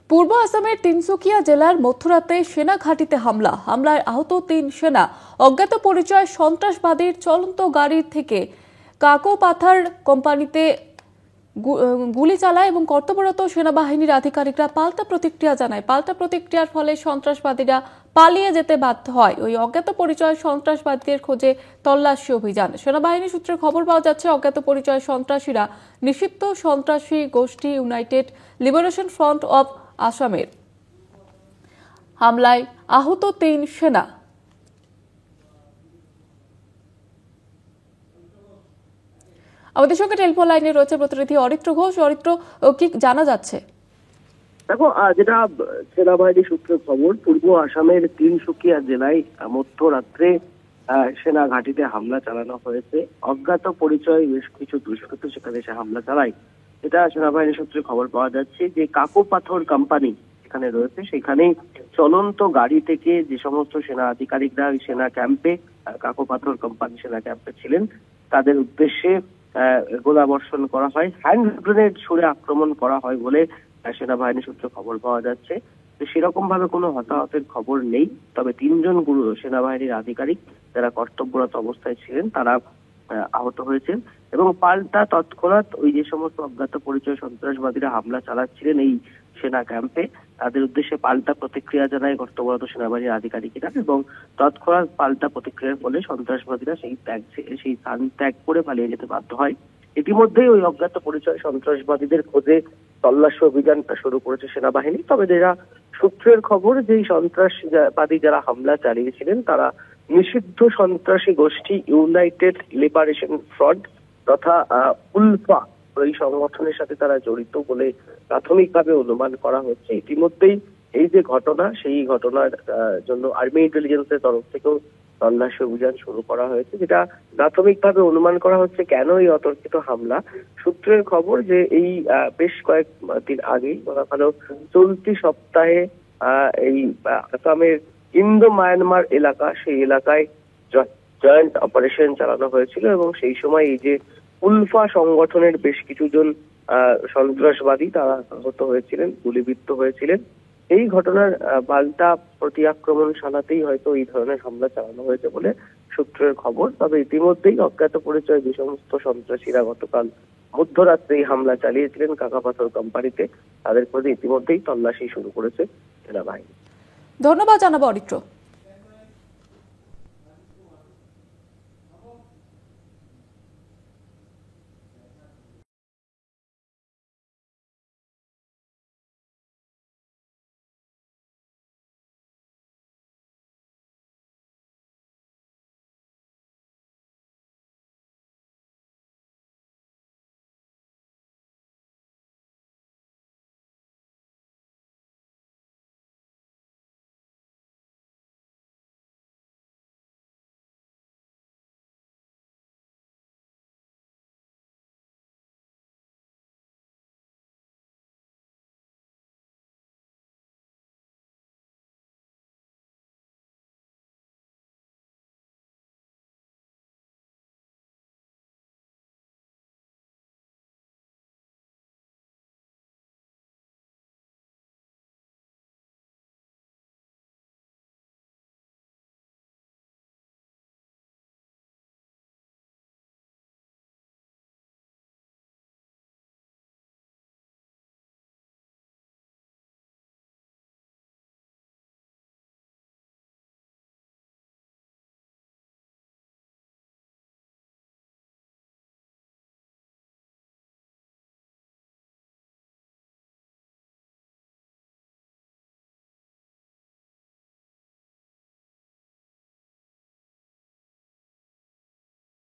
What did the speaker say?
পূর্ব আসামের তিনসুকিয়া জেলার মধ্যরাতে সেনা ঘাঁটিতে হামলায় আহত 3 সেনা। অজ্ঞাত পরিচয় সন্ত্রাসবাদীর চলন্ত গাড়ি থেকে কাকোপাথার কোম্পানিতে গুলি চালায় এবং কর্তব্যরত সেনাবাহিনীর আধিকারিকরা পাল্টা প্রতিক্রিয়া জানায়। পাল্টা প্রতিক্রিয়ার ফলে সন্ত্রাসবাদীরা পালিয়ে যেতে বাধ্য হয়। ওই অজ্ঞাত পরিচয় সন্ত্রাসবাদীদের খোঁজে তল্লাশি অভিযান। সেনাবাহিনী সূত্রে খবর পাওয়া যাচ্ছে, অজ্ঞাত পরিচয় সন্ত্রাসীরা নিষিদ্ধ সন্ত্রাসী গোষ্ঠী ইউনাইটেড লিবারেশন ফ্রন্ট অব আসামের। হামলায় আহত 3 সেনা। আমাদের সঙ্গে টেলিফোন লাইনে রয়েছে প্রতিনিধি অরিত্র ঘোষ। অরিত্র, কি জানা যাচ্ছে? দেখো, যেটা সেনাবাহিনী সূত্রে খবর, পূর্ব আসামের তিনসুকিয়া জেলায় মধ্যরাত্রে সেনা ঘাঁটিতে হামলা চালানো হয়েছে। অজ্ঞাত পরিচয় বেশ কিছু দুষ্কৃতী সেখানে এসে হামলা চালায়। এটা সেনাবাহিনী সূত্রে খবর পাওয়া যাচ্ছে যে কাকোপাথর কোম্পানি এখানে রয়েছে, সেখানে চলন্ত গাড়ি থেকে যে সমস্ত সেনা আধিকারিকরা ওই সেনা ক্যাম্পে, কাকোপাথর কোম্পানি সেনা ক্যাম্পে ছিলেন, তাদের উদ্দেশ্যে গোলাবর্ষণ করা হয়, হ্যান্ড গ্রেনেড ছুড়ে আক্রমণ করা হয় বলে সেনাবাহিনী সূত্রে খবর পাওয়া যাচ্ছে। তো সেরকম ভাবে কোনো হতাহতের খবর নেই, তবে 3 জন সেনাবাহিনীর আধিকারিক যারা কর্তব্যরত অবস্থায় ছিলেন তারা আহত হয়েছেন। এবং পাল্টা তৎক্ষণাৎ ওই যে সমস্ত অজ্ঞাত পরিচয় সন্ত্রাসবাদীরা হামলা চালাচ্ছিলেন এই সেনা ক্যাম্পে, তাদের উদ্দেশ্যে পাল্টা প্রতিক্রিয়া জানায় কর্তব্যরত সেনাবাহিনীর আধিকারিকেরা, এবং তৎক্ষণাৎ পাল্টা প্রতিক্রিয়ার ফলে সন্ত্রাসবাদীরা সেই স্থান ত্যাগ করে পালিয়ে যেতে বাধ্য হয়। ইতিমধ্যেই ওই অজ্ঞাত পরিচয় সন্ত্রাসবাদীদের খোঁজে তল্লাশি অভিযানটা শুরু করেছে সেনাবাহিনী। তবে যারা সূত্রের খবর, যে সন্ত্রাসবাদী যারা হামলা চালিয়েছিলেন তারা নিষিদ্ধ সন্ত্রাসী গোষ্ঠী ইউনাইটেড লিবারেশন ফ্রন্ট তথা উলফা এই সংগঠনের সাথে তারা জড়িত বলে প্রাথমিকভাবে অনুমান করা হচ্ছে। ইতিমধ্যেই এই যে ঘটনা, সেই ঘটনার জন্য আর্মি ইন্টেলিজেন্সের তরফ থেকেও তল্লাশি অভিযান শুরু করা হয়েছে, যেটা প্রাথমিকভাবে অনুমান করা হচ্ছে কেন এই অতর্কিত হামলা। সূত্রের খবর যে এই বেশ কয়েকদিন আগেই, বলা ভালো চলতি সপ্তাহে, এই আসামের ইন্দো মায়ানমার এলাকা, সেই এলাকায় জয়েন্ট অপারেশন চালানো হয়েছিল, এবং সেই সময় এই যে উলফা সংগঠনের বেশ কিছুজন সন্ত্রাসবাদী তারা আহত হয়েছিলেন, গুলিবিদ্ধ হয়েছিলেন। এই ঘটনার পাল্টা প্রতি আক্রমণ শানাতেই হয়তো এই ধরনের হামলা চালানো হয়েছে বলে সূত্রের খবর। তবে ইতিমধ্যেই অজ্ঞাত পরিচয় যে সমস্ত সন্ত্রাসীরা গতকাল মধ্যরাত্রে এই হামলা চালিয়েছিলেন কাকাপাথর কোম্পানিতে, তাদের প্রতি ইতিমধ্যেই তল্লাশি শুরু করেছে সেনাবাহিনী। ধন্যবাদ জানাবো অরিত্র।